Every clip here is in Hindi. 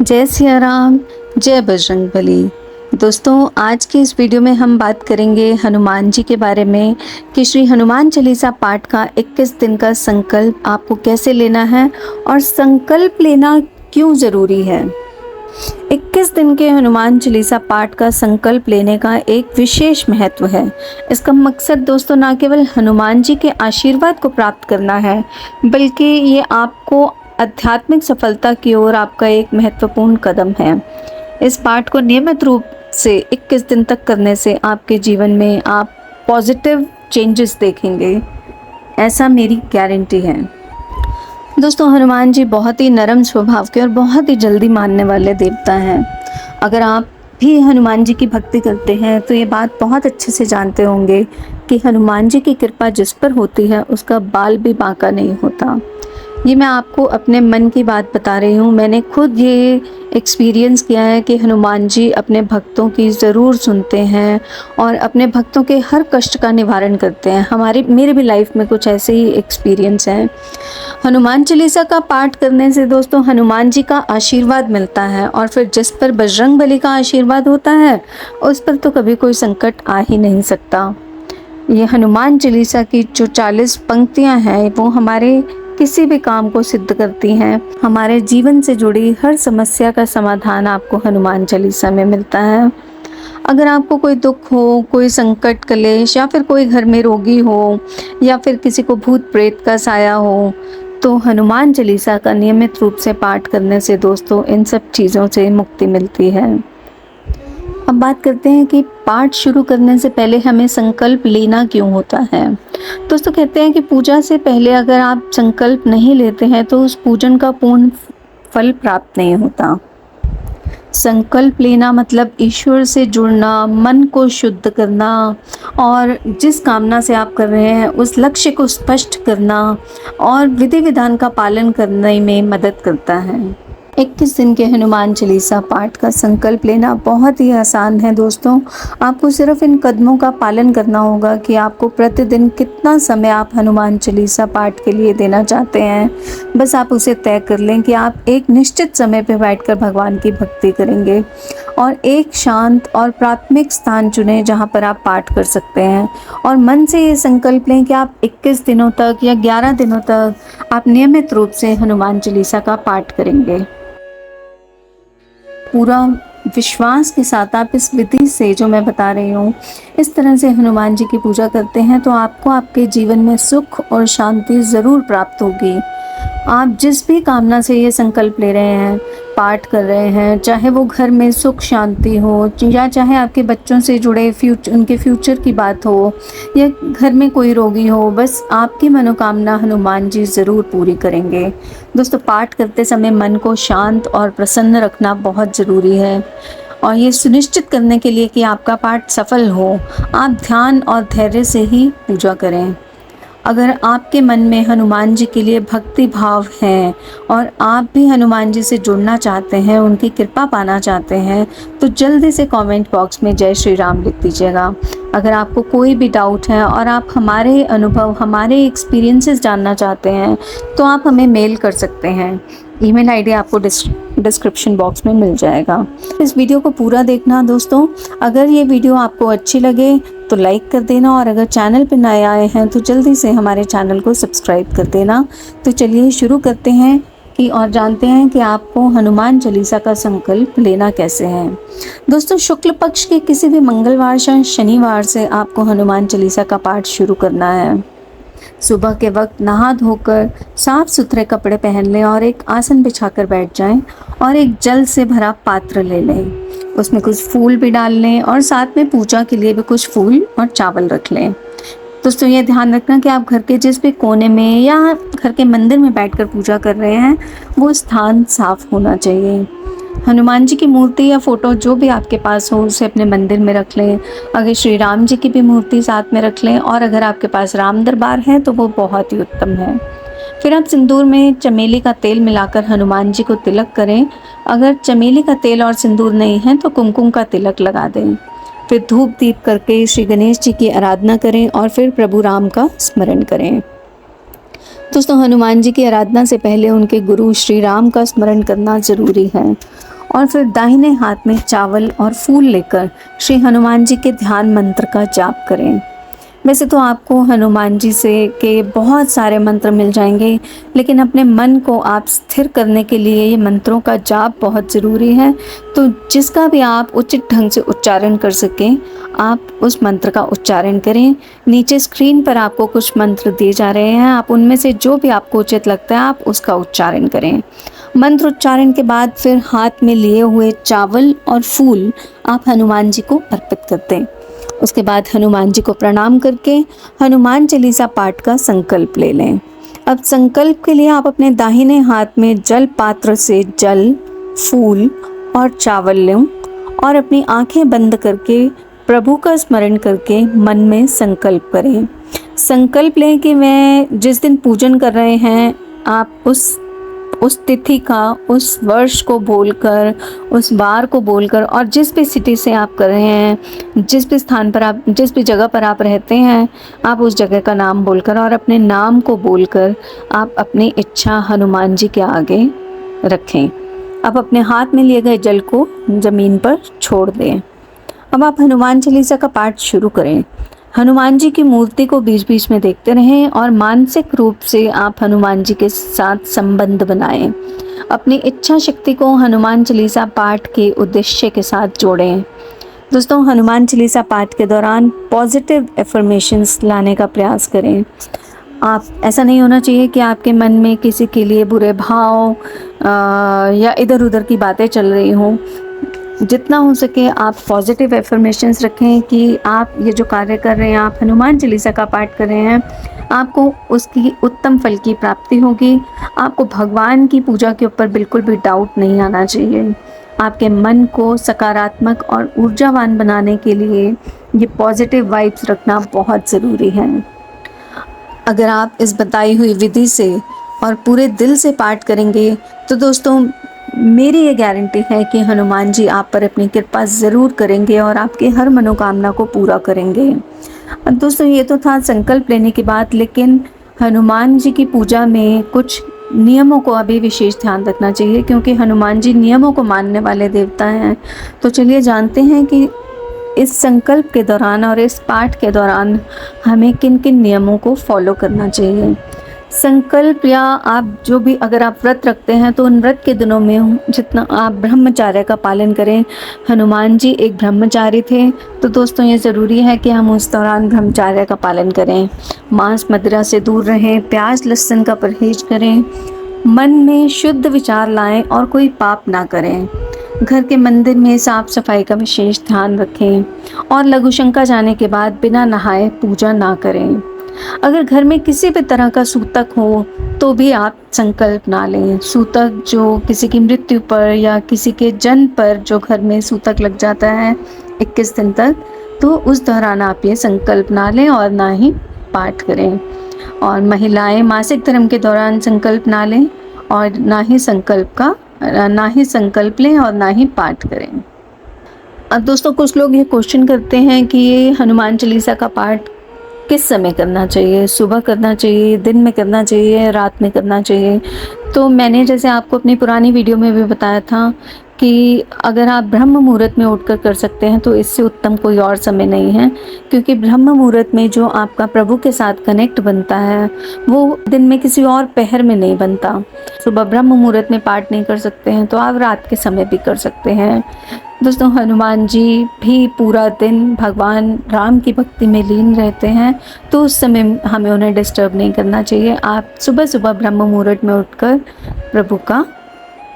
जय सिया राम, जय बजरंगबली। दोस्तों, आज की इस वीडियो में हम बात करेंगे हनुमान जी के बारे में कि श्री हनुमान चालीसा पाठ का 21 दिन का संकल्प आपको कैसे लेना है और संकल्प लेना क्यों ज़रूरी है। 21 दिन के हनुमान चालीसा पाठ का संकल्प लेने का एक विशेष महत्व है। इसका मकसद दोस्तों न केवल हनुमान जी के आशीर्वाद को प्राप्त करना है, बल्कि ये आपको आध्यात्मिक सफलता की ओर आपका एक महत्वपूर्ण कदम है। इस पाठ को नियमित रूप से 21 दिन तक करने से आपके जीवन में आप पॉजिटिव चेंजेस देखेंगे, ऐसा मेरी गारंटी है। दोस्तों, हनुमान जी बहुत ही नरम स्वभाव के और बहुत ही जल्दी मानने वाले देवता हैं। अगर आप भी हनुमान जी की भक्ति करते हैं तो ये बात बहुत अच्छे से जानते होंगे कि हनुमान जी की कृपा जिस पर होती है उसका बाल भी बांका नहीं होता। ये मैं आपको अपने मन की बात बता रही हूँ। मैंने खुद ये एक्सपीरियंस किया है कि हनुमान जी अपने भक्तों की ज़रूर सुनते हैं और अपने भक्तों के हर कष्ट का निवारण करते हैं। मेरे भी लाइफ में कुछ ऐसे ही एक्सपीरियंस हैं। हनुमान चालीसा का पाठ करने से दोस्तों हनुमान जी का आशीर्वाद मिलता है और फिर जिस पर बजरंगबली का आशीर्वाद होता है उस पर तो कभी कोई संकट आ ही नहीं सकता। ये हनुमान चालीसा की जो 40 पंक्तियाँ हैं वो हमारे किसी भी काम को सिद्ध करती हैं। हमारे जीवन से जुड़ी हर समस्या का समाधान आपको हनुमान चालीसा में मिलता है। अगर आपको कोई दुख हो, कोई संकट क्लेश या फिर कोई घर में रोगी हो या फिर किसी को भूत प्रेत का साया हो, तो हनुमान चालीसा का नियमित रूप से पाठ करने से दोस्तों इन सब चीज़ों से मुक्ति मिलती है। अब बात करते हैं कि पाठ शुरू करने से पहले हमें संकल्प लेना क्यों होता है। दोस्तों, कहते हैं कि पूजा से पहले अगर आप संकल्प नहीं लेते हैं तो उस पूजन का पूर्ण फल प्राप्त नहीं होता। संकल्प लेना मतलब ईश्वर से जुड़ना, मन को शुद्ध करना और जिस कामना से आप कर रहे हैं उस लक्ष्य को स्पष्ट करना और विधि विधान का पालन करने में मदद करता है। 21 दिन के हनुमान चालीसा पाठ का संकल्प लेना बहुत ही आसान है दोस्तों। आपको सिर्फ इन कदमों का पालन करना होगा कि आपको प्रतिदिन कितना समय आप हनुमान चालीसा पाठ के लिए देना चाहते हैं। बस आप उसे तय कर लें कि आप एक निश्चित समय पर बैठकर भगवान की भक्ति करेंगे और एक शांत और प्राथमिक स्थान चुनें जहां पर आप पाठ कर सकते हैं और मन से ये संकल्प लें कि आप 21 दिनों तक या 11 दिनों तक आप नियमित रूप से हनुमान चालीसा का पाठ करेंगे। पूरा विश्वास के साथ आप इस विधि से जो मैं बता रही हूँ इस तरह से हनुमान जी की पूजा करते हैं तो आपको आपके जीवन में सुख और शांति ज़रूर प्राप्त होगी। आप जिस भी कामना से ये संकल्प ले रहे हैं, पाठ कर रहे हैं, चाहे वो घर में सुख शांति हो या चाहे आपके बच्चों से जुड़े उनके फ्यूचर की बात हो या घर में कोई रोगी हो, बस आपकी मनोकामना हनुमान जी ज़रूर पूरी करेंगे। दोस्तों, पाठ करते समय मन को शांत और प्रसन्न रखना बहुत ज़रूरी है और ये सुनिश्चित करने के लिए कि आपका पाठ सफल हो, आप ध्यान और धैर्य से ही पूजा करें। अगर आपके मन में हनुमान जी के लिए भक्ति भाव है और आप भी हनुमान जी से जुड़ना चाहते हैं, उनकी कृपा पाना चाहते हैं, तो जल्दी से कमेंट बॉक्स में जय श्री राम लिख दीजिएगा। अगर आपको कोई भी डाउट है और आप हमारे अनुभव, हमारे एक्सपीरियंसेस जानना चाहते हैं तो आप हमें मेल कर सकते हैं। ईमेल आईडी आपको डिस्क्रिप्शन बॉक्स में मिल जाएगा। इस वीडियो को पूरा देखना दोस्तों। अगर ये वीडियो आपको अच्छी लगे तो लाइक कर देना और अगर चैनल पर नए आए हैं तो जल्दी से हमारे चैनल को सब्सक्राइब कर देना। तो चलिए शुरू करते हैं कि और जानते हैं कि आपको हनुमान चालीसा का संकल्प लेना कैसे है। दोस्तों, शुक्ल पक्ष के किसी भी मंगलवार या शनिवार से आपको हनुमान चालीसा का पाठ शुरू करना है। सुबह के वक्त नहा धोकर साफ सुथरे कपड़े पहन लें और एक आसन बिछाकर बैठ जाएं और एक जल से भरा पात्र ले लें। उसमें कुछ फूल भी डाल लें और साथ में पूजा के लिए भी कुछ फूल और चावल रख लें। दोस्तों, ये ध्यान रखना कि आप घर के जिस भी कोने में या घर के मंदिर में बैठकर पूजा कर रहे हैं वो स्थान साफ होना चाहिए। हनुमान जी की मूर्ति या फोटो जो भी आपके पास हो उसे अपने मंदिर में रख लें। अगर श्री राम जी की भी मूर्ति साथ में रख लें और अगर आपके पास राम दरबार है तो वो बहुत ही उत्तम है। फिर आप सिंदूर में चमेली का तेल मिलाकर हनुमान जी को तिलक करें। अगर चमेली का तेल और सिंदूर नहीं है तो कुमकुम का तिलक लगा दें। फिर धूप दीप करके श्री गणेश जी की आराधना करें और फिर प्रभु राम का स्मरण करें। दोस्तों, हनुमान जी की आराधना से पहले उनके गुरु श्री राम का स्मरण करना ज़रूरी है और फिर दाहिने हाथ में चावल और फूल लेकर श्री हनुमान जी के ध्यान मंत्र का जाप करें। वैसे तो आपको हनुमान जी से के बहुत सारे मंत्र मिल जाएंगे, लेकिन अपने मन को आप स्थिर करने के लिए ये मंत्रों का जाप बहुत ज़रूरी है। तो जिसका भी आप उचित ढंग से उच्चारण कर सकें, आप उस मंत्र का उच्चारण करें। नीचे स्क्रीन पर आपको कुछ मंत्र दिए जा रहे हैं, आप उनमें से जो भी आपको उचित लगता है आप उसका उच्चारण करें। मंत्र उच्चारण के बाद फिर हाथ में लिए हुए चावल और फूल आप हनुमान जी को अर्पित कर दें। उसके बाद हनुमान जी को प्रणाम करके हनुमान चालीसा पाठ का संकल्प ले लें। अब संकल्प के लिए आप अपने दाहिने हाथ में जल पात्र से जल, फूल और चावल लें और अपनी आंखें बंद करके प्रभु का स्मरण करके मन में संकल्प करें। संकल्प लें कि मैं जिस दिन पूजन कर रहे हैं, आप उस तिथि का, उस वर्ष को बोलकर, उस बार को बोलकर, और जिस भी सिटी से आप कर रहे हैं, जिस भी स्थान पर आप, जिस भी जगह पर आप रहते हैं, आप उस जगह का नाम बोलकर और अपने नाम को बोलकर आप अपनी इच्छा हनुमान जी के आगे रखें। अब अपने हाथ में लिए गए जल को ज़मीन पर छोड़ दें। अब आप हनुमान चालीसा का पाठ शुरू करें। हनुमान जी की मूर्ति को बीच बीच में देखते रहें और मानसिक रूप से आप हनुमान जी के साथ संबंध बनाएं। अपनी इच्छा शक्ति को हनुमान चालीसा पाठ के उद्देश्य के साथ जोड़ें। दोस्तों, हनुमान चालीसा पाठ के दौरान पॉजिटिव एफर्मेशंस लाने का प्रयास करें। आप ऐसा नहीं होना चाहिए कि आपके मन में किसी के लिए बुरे भाव या इधर उधर की बातें चल रही हों। जितना हो सके आप पॉजिटिव एफर्मेशंस रखें कि आप ये जो कार्य कर रहे हैं, आप हनुमान चालीसा का पाठ कर रहे हैं, आपको उसकी उत्तम फल की प्राप्ति होगी। आपको भगवान की पूजा के ऊपर बिल्कुल भी डाउट नहीं आना चाहिए। आपके मन को सकारात्मक और ऊर्जावान बनाने के लिए ये पॉजिटिव वाइब्स रखना बहुत ज़रूरी है। अगर आप इस बताई हुई विधि से और पूरे दिल से पाठ करेंगे तो दोस्तों, मेरी ये गारंटी है कि हनुमान जी आप पर अपनी कृपा ज़रूर करेंगे और आपकी हर मनोकामना को पूरा करेंगे। दोस्तों, ये तो था संकल्प लेने की बात, लेकिन हनुमान जी की पूजा में कुछ नियमों को अभी विशेष ध्यान रखना चाहिए, क्योंकि हनुमान जी नियमों को मानने वाले देवता हैं। तो चलिए जानते हैं कि इस संकल्प के दौरान और इस पाठ के दौरान हमें किन किन नियमों को फॉलो करना चाहिए। संकल्प या आप जो भी, अगर आप व्रत रखते हैं तो उन व्रत के दिनों में जितना आप ब्रह्मचर्य का पालन करें। हनुमान जी एक ब्रह्मचारी थे, तो दोस्तों ये ज़रूरी है कि हम उस दौरान ब्रह्मचर्य का पालन करें। मांस मदिरा से दूर रहें, प्याज लहसुन का परहेज करें, मन में शुद्ध विचार लाएं और कोई पाप ना करें। घर के मंदिर में साफ सफाई का विशेष ध्यान रखें और लघुशंका जाने के बाद बिना नहाए पूजा ना करें। अगर घर में किसी भी तरह का सूतक हो तो भी आप संकल्प ना लें। सूतक जो किसी की मृत्यु पर या किसी के जन्म पर जो घर में सूतक लग जाता है 21 दिन तक, तो उस दौरान आप ये संकल्प ना लें और ना ही पाठ करें। और महिलाएं मासिक धर्म के दौरान संकल्प ना लें और ना ही संकल्प लें और ना ही पाठ करें। अब दोस्तों, कुछ लोग ये क्वेश्चन करते हैं कि ये हनुमान चालीसा का पाठ किस समय करना चाहिए, सुबह करना चाहिए, दिन में करना चाहिए, रात में करना चाहिए। तो मैंने जैसे आपको अपनी पुरानी वीडियो में भी बताया था कि अगर आप ब्रह्म मुहूर्त में उठकर कर सकते हैं तो इससे उत्तम कोई और समय नहीं है, क्योंकि ब्रह्म मुहूर्त में जो आपका प्रभु के साथ कनेक्ट बनता है वो दिन में किसी और पहर में नहीं बनता। सुबह ब्रह्म मुहूर्त में पाठ नहीं कर सकते हैं तो आप रात के समय भी कर सकते हैं। दोस्तों, हनुमान जी भी पूरा दिन भगवान राम की भक्ति में लीन रहते हैं, तो उस समय हमें उन्हें डिस्टर्ब नहीं करना चाहिए। आप सुबह सुबह ब्रह्म मुहूर्त में उठकर प्रभु का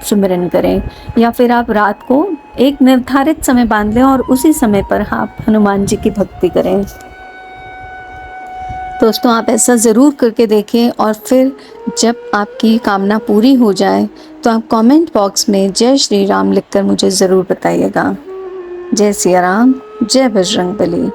सुमिरन करें, या फिर आप रात को एक निर्धारित समय बांध लें और उसी समय पर आप हनुमान जी की भक्ति करें। दोस्तों, आप ऐसा ज़रूर करके देखें और फिर जब आपकी कामना पूरी हो जाए तो आप कमेंट बॉक्स में जय श्री राम लिखकर मुझे ज़रूर बताइएगा। जय सिया राम, जय बजरंग बली।